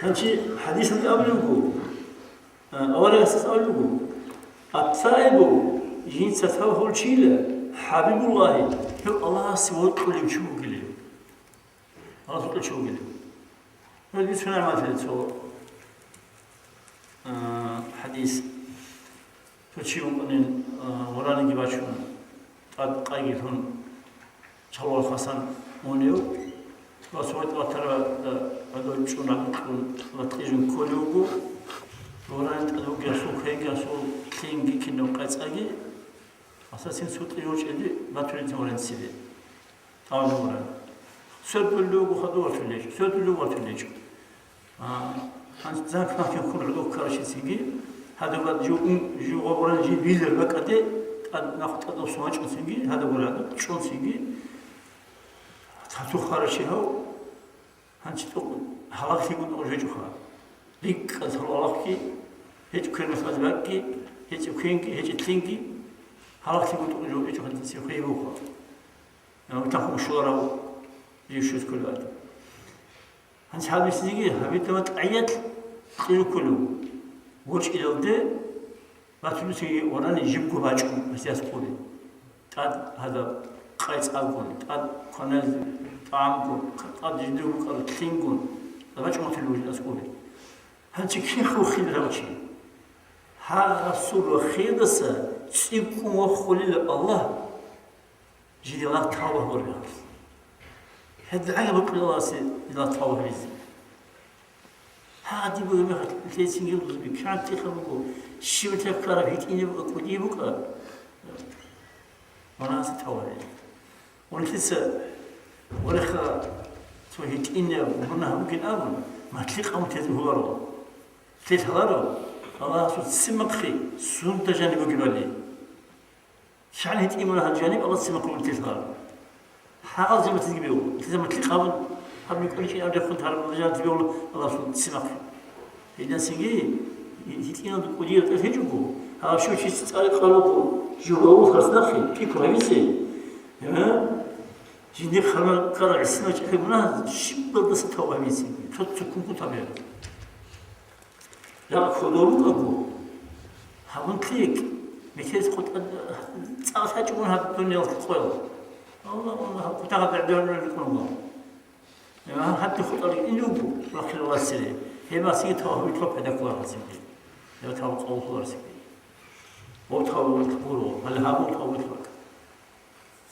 هنشي حديث اللي قبله أولا أسأله التائب جين ستفه الشيلة حبيب الله هو الله سوى كل شو قليل الله كل شو قليل هذا يسمع ما تلتو حديث فشيوم أن وراني جباشون قد قايلون شلوا الخسن مونيو وسويت وترى هذا شو نقول لطيجون كلوجو وراني تلو جاسو خي جاسو كينجي كنو قاصاجي أساسين سوت يوش اللي ما تريد وراني سيدي تعالوا وراني سبلوجو خدوا تليج سبلوجو تليج هان زاك ما كان كل لو كارشي سيجي هذا بعد جو وراني جي بيلر بقدي ناخذ هذا سواج سيجي هذا وراني شلون سيجي تحتو خارشي هو هانش تقول هلاك يقول أوجهها ليك أصل هلاكي هيج كلمة فازباكي هيج كينكي هيج تلينكي هلاك يقول أوجه هيج هذا سير خيبوها يعني تأخذ شورا يشوز كل هذا هانش هذا سيجي هبي تمت عيات كله كله ورش إلى وده ما تقول سيجي وراني يجيبكوا باجكم مسياس قولي تاد هذا قيس أقول تاد خناز طعامكم تاد جدوم قال تلينكم لا باجكم تلوج أسقولي هانش كي خو خير روشي هذا سور خيرسة تسيبكم وخليل الله جدي الله تاوه ورجال هذا عيب بقول الله سي الله تاوه رزق هذا يقول ما ليسين يلوز بك كان تخبو شو تفكر فيك إني بقولي بقى وناس تاوه ونكسر ورخا توهيت إني وهنا ممكن أقول ما تلقى متزم هو رو تلقى هذا الله سو سمك خي سون تجانب قبلي شعل هيت إيمان هالجانب الله سمك من تلقى حاضر زي ما تجيبه إذا ما تلقى هم يقول شيء أنا دخلت هذا الجانب تبيه الله سو سمك إذا سيجي هيت إيمان تقولي تفهمه هذا شو شيء تسأل قلبه جواه خرسنا خي في كويسة ها جيني خلنا كار عسنا جهمنا شبه بس تواميسي تكون كتابير لا خدورو أبو هون كليك مثل خد تعرف هتجون هاد الدنيا الخير الله كتاب بعدين نقول ما حتى خطر إنجبو لكن الله سلي هي ما سيتها هو يطلب هذا كله رسمي لا تاو قوة رسمي أو تاو تقولوا هل هم تاو